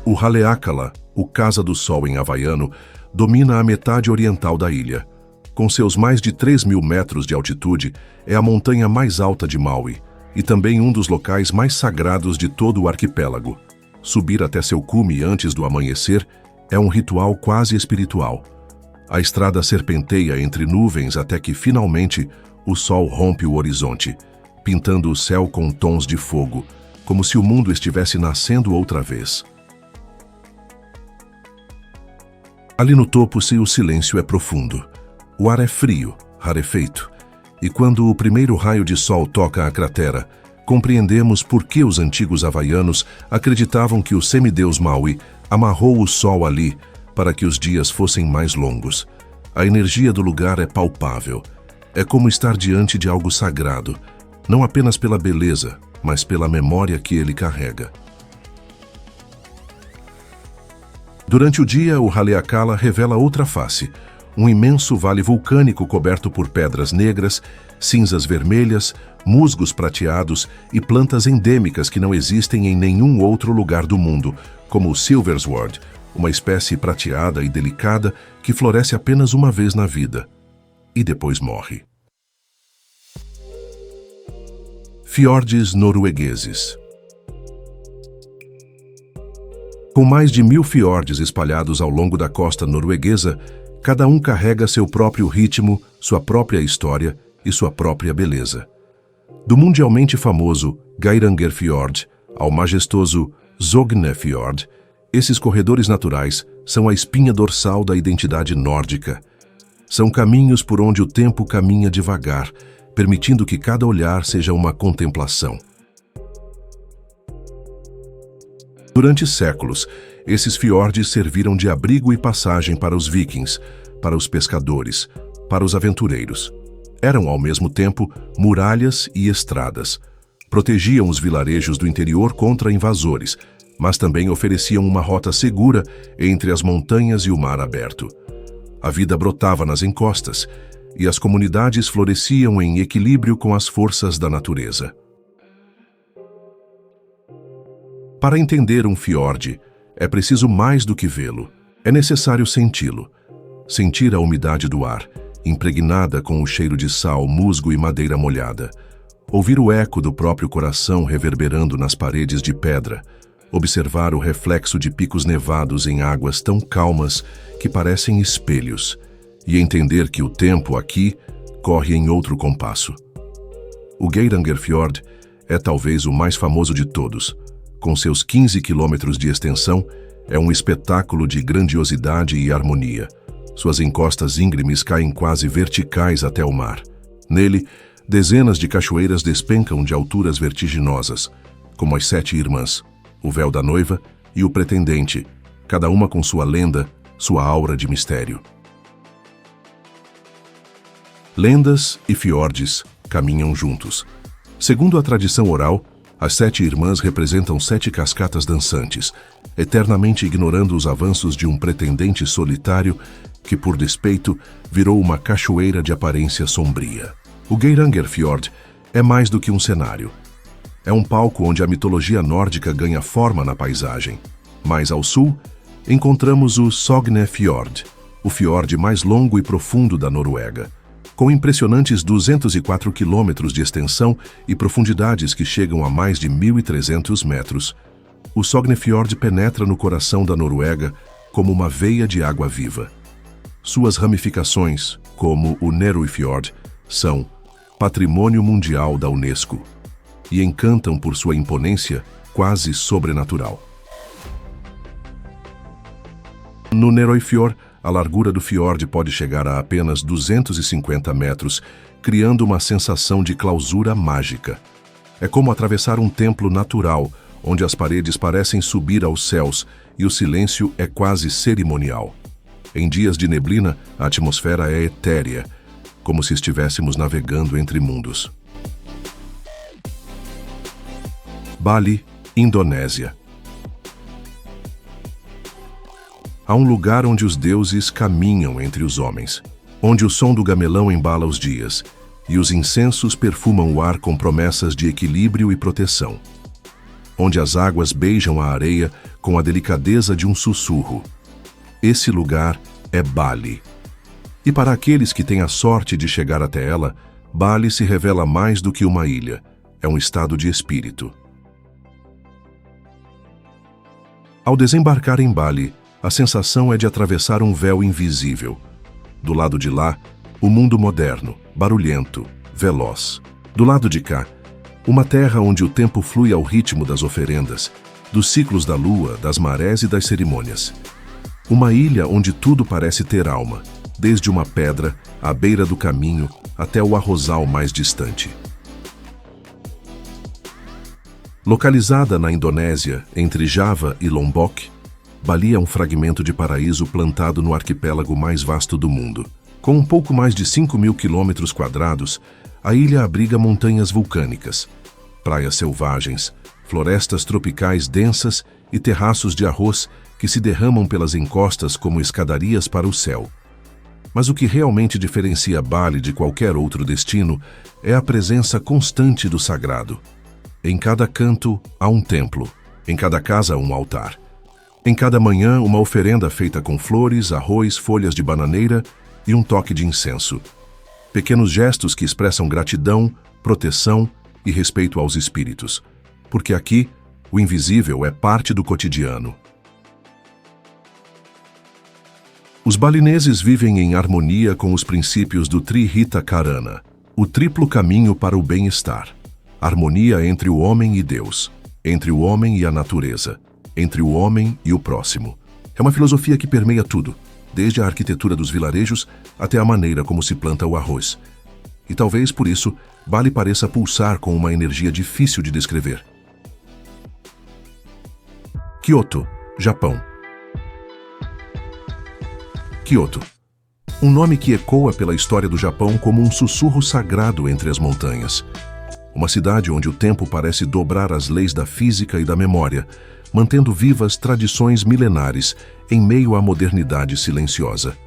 O Haleakala, o Casa do Sol em havaiano, domina a metade oriental da ilha. Com seus mais de 3.000 metros de altitude, é a montanha mais alta de Maui e também um dos locais mais sagrados de todo o arquipélago. Subir até seu cume antes do amanhecer é um ritual quase espiritual. A estrada serpenteia entre nuvens até que, finalmente, o sol rompe o horizonte, pintando o céu com tons de fogo, como se o mundo estivesse nascendo outra vez. Ali no topo, o silêncio é profundo. O ar é frio, rarefeito, e quando o primeiro raio de sol toca a cratera, compreendemos por que os antigos havaianos acreditavam que o semideus Maui amarrou o sol ali para que os dias fossem mais longos. A energia do lugar é palpável. É como estar diante de algo sagrado, não apenas pela beleza, mas pela memória que ele carrega. Durante o dia, o Haleakala revela outra face, um imenso vale vulcânico coberto por pedras negras, cinzas vermelhas, musgos prateados e plantas endêmicas que não existem em nenhum outro lugar do mundo, como o Silversword, uma espécie prateada e delicada que floresce apenas uma vez na vida e depois morre. Fiordes noruegueses. Com mais de 1.000 fiordes espalhados ao longo da costa norueguesa, cada um carrega seu próprio ritmo, sua própria história e sua própria beleza. Do mundialmente famoso Geirangerfjord ao majestoso Sognefjord, esses corredores naturais são a espinha dorsal da identidade nórdica. São caminhos por onde o tempo caminha devagar, permitindo que cada olhar seja uma contemplação. Durante séculos, esses fiordes serviram de abrigo e passagem para os vikings, para os pescadores, para os aventureiros. Eram, ao mesmo tempo, muralhas e estradas. Protegiam os vilarejos do interior contra invasores, mas também ofereciam uma rota segura entre as montanhas e o mar aberto. A vida brotava nas encostas, e as comunidades floresciam em equilíbrio com as forças da natureza. Para entender um fiorde, é preciso mais do que vê-lo. É necessário senti-lo. Sentir a umidade do ar, impregnada com o cheiro de sal, musgo e madeira molhada. Ouvir o eco do próprio coração reverberando nas paredes de pedra. observar o reflexo de picos nevados em águas tão calmas que parecem espelhos, e entender que o tempo aqui corre em outro compasso. O Geirangerfjord é talvez o mais famoso de todos. Com seus 15 quilômetros de extensão, é um espetáculo de grandiosidade e harmonia. Suas encostas íngremes caem quase verticais até o mar. Nele, dezenas de cachoeiras despencam de alturas vertiginosas, como as 7 irmãs, o véu da noiva e o pretendente, cada uma com sua lenda, sua aura de mistério. Lendas e fiordes caminham juntos. Segundo a tradição oral, as 7 irmãs representam 7 cascatas dançantes, eternamente ignorando os avanços de um pretendente solitário que, por despeito, virou uma cachoeira de aparência sombria. O Geirangerfjord é mais do que um cenário. É um palco onde a mitologia nórdica ganha forma na paisagem. Mais ao sul, encontramos o Sognefjord, o fiord mais longo e profundo da Noruega. Com impressionantes 204 quilômetros de extensão e profundidades que chegam a mais de 1.300 metros, o Sognefjord penetra no coração da Noruega como uma veia de água viva. Suas ramificações, como o Nærøyfjord, são Patrimônio Mundial da Unesco e encantam por sua imponência quase sobrenatural. No Nærøyfjord, a largura do fiord pode chegar a apenas 250 metros, criando uma sensação de clausura mágica. É como atravessar um templo natural, onde as paredes parecem subir aos céus e o silêncio é quase cerimonial. Em dias de neblina, a atmosfera é etérea, como se estivéssemos navegando entre mundos. Bali, Indonésia. Há um lugar onde os deuses caminham entre os homens, onde o som do gamelão embala os dias, e os incensos perfumam o ar com promessas de equilíbrio e proteção. Onde as águas beijam a areia com a delicadeza de um sussurro. Esse lugar é Bali. E para aqueles que têm a sorte de chegar até ela, Bali se revela mais do que uma ilha, é um estado de espírito. Ao desembarcar em Bali, a sensação é de atravessar um véu invisível. Do lado de lá, o mundo moderno, barulhento, veloz. Do lado de cá, uma terra onde o tempo flui ao ritmo das oferendas, dos ciclos da lua, das marés e das cerimônias. Uma ilha onde tudo parece ter alma, desde uma pedra, à beira do caminho, até o arrozal mais distante. Localizada na Indonésia, entre Java e Lombok, Bali é um fragmento de paraíso plantado no arquipélago mais vasto do mundo. Com um pouco mais de 5.000 quilômetros quadrados, a ilha abriga montanhas vulcânicas, praias selvagens, florestas tropicais densas e terraços de arroz que se derramam pelas encostas como escadarias para o céu. Mas o que realmente diferencia Bali de qualquer outro destino é a presença constante do sagrado. Em cada canto há um templo, em cada casa um altar. Em cada manhã, uma oferenda feita com flores, arroz, folhas de bananeira e um toque de incenso. Pequenos gestos que expressam gratidão, proteção e respeito aos espíritos. Porque aqui, o invisível é parte do cotidiano. Os balineses vivem em harmonia com os princípios do Trihita Karana, o triplo caminho para o bem-estar. Harmonia entre o homem e Deus, entre o homem e a natureza, entre o homem e o próximo. É uma filosofia que permeia tudo, desde a arquitetura dos vilarejos até a maneira como se planta o arroz. E talvez por isso, Bali pareça pulsar com uma energia difícil de descrever. Kyoto, Japão. Kyoto. Um nome que ecoa pela história do Japão como um sussurro sagrado entre as montanhas. Uma cidade onde o tempo parece dobrar as leis da física e da memória, mantendo vivas tradições milenares em meio à modernidade silenciosa.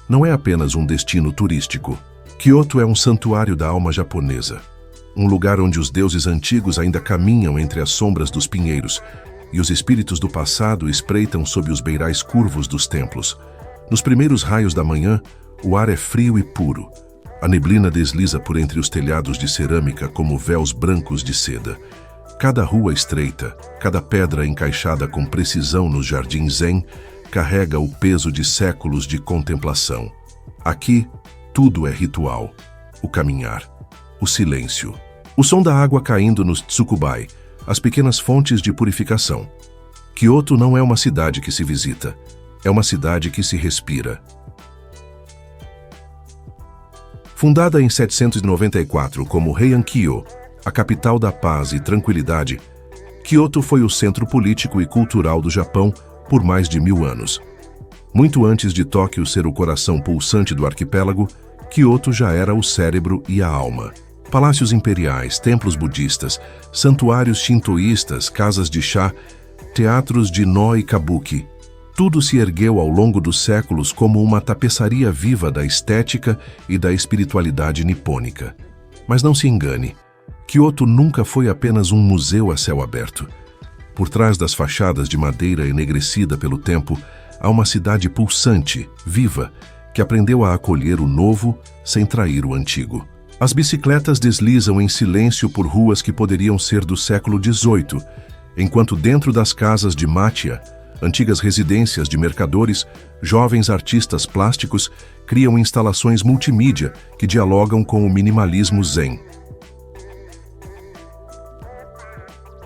Não é apenas um destino turístico. Kyoto é um santuário da alma japonesa. Um lugar onde os deuses antigos ainda caminham entre as sombras dos pinheiros e os espíritos do passado espreitam sob os beirais curvos dos templos. Nos primeiros raios da manhã, o ar é frio e puro. A neblina desliza por entre os telhados de cerâmica como véus brancos de seda. Cada rua estreita, cada pedra encaixada com precisão nos jardins zen, carrega o peso de séculos de contemplação. Aqui, tudo é ritual. O caminhar, o silêncio, o som da água caindo nos tsukubai, as pequenas fontes de purificação. Kyoto não é uma cidade que se visita, é uma cidade que se respira. Fundada em 794 como Heian-kyo, a capital da paz e tranquilidade, Kyoto foi o centro político e cultural do Japão por mais de 1000 anos. Muito antes de Tóquio ser o coração pulsante do arquipélago, Kyoto já era o cérebro e a alma. Palácios imperiais, templos budistas, santuários shintoístas, casas de chá, teatros de nó e kabuki. Tudo se ergueu ao longo dos séculos como uma tapeçaria viva da estética e da espiritualidade nipônica. Mas não se engane, Kyoto nunca foi apenas um museu a céu aberto. Por trás das fachadas de madeira enegrecida pelo tempo, há uma cidade pulsante, viva, que aprendeu a acolher o novo sem trair o antigo. As bicicletas deslizam em silêncio por ruas que poderiam ser do século XVIII, enquanto dentro das casas de Machiya, antigas residências de mercadores, jovens artistas plásticos criam instalações multimídia que dialogam com o minimalismo zen.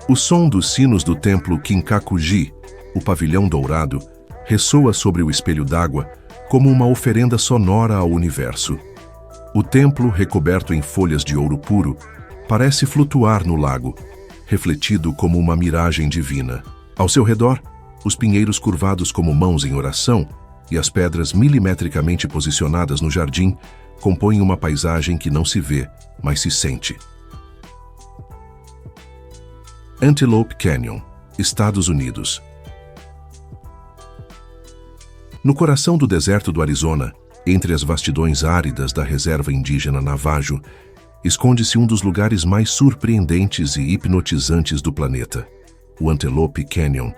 O som dos sinos do templo Kinkakuji, o pavilhão dourado, ressoa sobre o espelho d'água como uma oferenda sonora ao universo. O templo, recoberto em folhas de ouro puro, parece flutuar no lago, refletido como uma miragem divina. Ao seu redor, os pinheiros curvados como mãos em oração e as pedras milimetricamente posicionadas no jardim compõem uma paisagem que não se vê, mas se sente. Antelope Canyon, Estados Unidos. No coração do deserto do Arizona, entre as vastidões áridas da reserva indígena Navajo, esconde-se um dos lugares mais surpreendentes e hipnotizantes do planeta, o Antelope Canyon,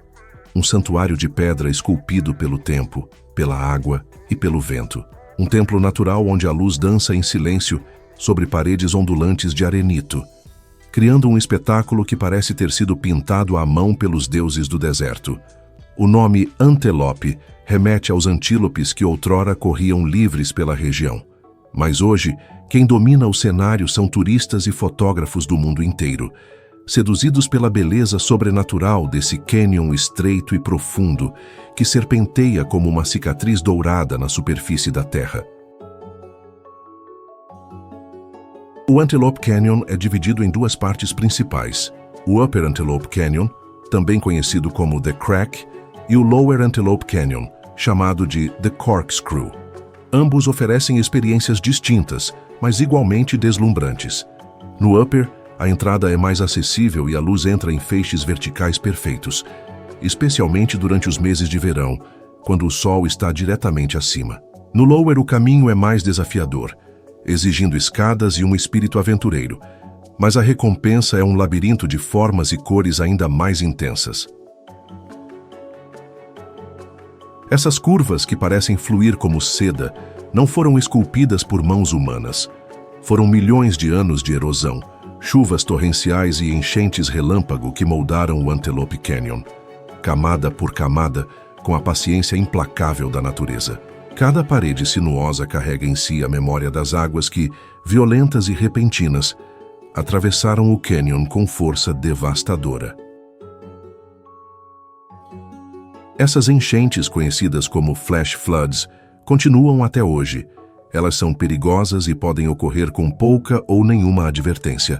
um santuário de pedra esculpido pelo tempo, pela água e pelo vento. Um templo natural onde a luz dança em silêncio sobre paredes ondulantes de arenito, criando um espetáculo que parece ter sido pintado à mão pelos deuses do deserto. O nome Antelope remete aos antílopes que outrora corriam livres pela região. Mas hoje, quem domina o cenário são turistas e fotógrafos do mundo inteiro, seduzidos pela beleza sobrenatural desse cânion estreito e profundo que serpenteia como uma cicatriz dourada na superfície da terra. O Antelope Canyon é dividido em duas partes principais: o Upper Antelope Canyon, também conhecido como The Crack, e o Lower Antelope Canyon, chamado de The Corkscrew. Ambos oferecem experiências distintas, mas igualmente deslumbrantes. No Upper, a entrada é mais acessível e a luz entra em feixes verticais perfeitos, especialmente durante os meses de verão, quando o sol está diretamente acima. No Lower, o caminho é mais desafiador, exigindo escadas e um espírito aventureiro, mas a recompensa é um labirinto de formas e cores ainda mais intensas. Essas curvas, que parecem fluir como seda, não foram esculpidas por mãos humanas. Foram milhões de anos de erosão, chuvas torrenciais e enchentes relâmpago que moldaram o Antelope Canyon, camada por camada, com a paciência implacável da natureza. Cada parede sinuosa carrega em si a memória das águas que, violentas e repentinas, atravessaram o canyon com força devastadora. Essas enchentes, conhecidas como flash floods, continuam até hoje. Elas são perigosas e podem ocorrer com pouca ou nenhuma advertência,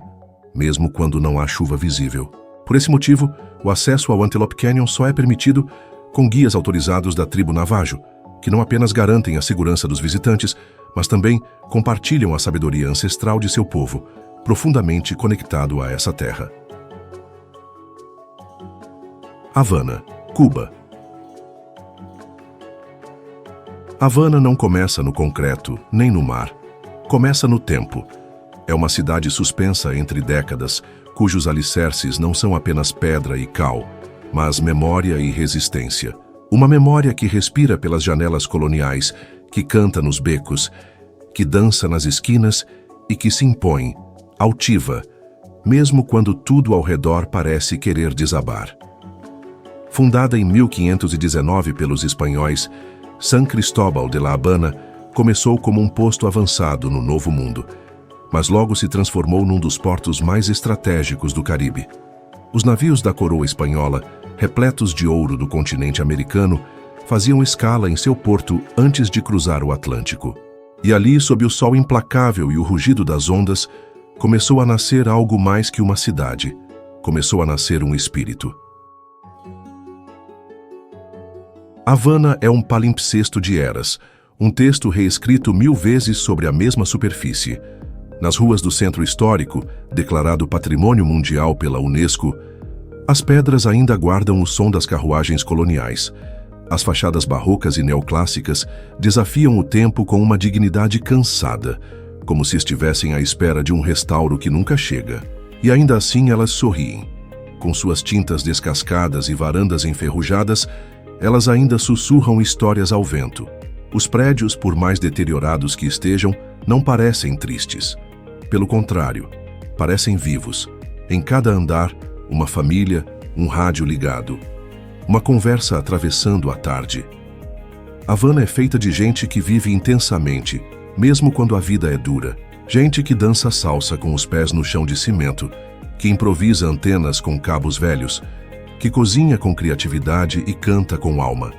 mesmo quando não há chuva visível. Por esse motivo, o acesso ao Antelope Canyon só é permitido com guias autorizados da tribo Navajo, que não apenas garantem a segurança dos visitantes, mas também compartilham a sabedoria ancestral de seu povo, profundamente conectado a essa terra. Havana, Cuba. Havana não começa no concreto, nem no mar. Começa no tempo. É uma cidade suspensa entre décadas, cujos alicerces não são apenas pedra e cal, mas memória e resistência. Uma memória que respira pelas janelas coloniais, que canta nos becos, que dança nas esquinas e que se impõe, altiva, mesmo quando tudo ao redor parece querer desabar. Fundada em 1519 pelos espanhóis, San Cristóbal de la Habana começou como um posto avançado no Novo Mundo, mas logo se transformou num dos portos mais estratégicos do Caribe. Os navios da coroa espanhola, repletos de ouro do continente americano, faziam escala em seu porto antes de cruzar o Atlântico. E ali, sob o sol implacável e o rugido das ondas, começou a nascer algo mais que uma cidade. Começou a nascer um espírito. Havana é um palimpsesto de eras, um texto reescrito 1000 vezes sobre a mesma superfície. Nas ruas do centro histórico, declarado Patrimônio Mundial pela Unesco, as pedras ainda guardam o som das carruagens coloniais. As fachadas barrocas e neoclássicas desafiam o tempo com uma dignidade cansada, como se estivessem à espera de um restauro que nunca chega. E ainda assim elas sorriem. Com suas tintas descascadas e varandas enferrujadas, elas ainda sussurram histórias ao vento. Os prédios, por mais deteriorados que estejam, não parecem tristes. Pelo contrário, parecem vivos. Em cada andar, uma família, um rádio ligado. Uma conversa atravessando a tarde. Havana é feita de gente que vive intensamente, mesmo quando a vida é dura. Gente que dança salsa com os pés no chão de cimento, que improvisa antenas com cabos velhos, que cozinha com criatividade e canta com alma.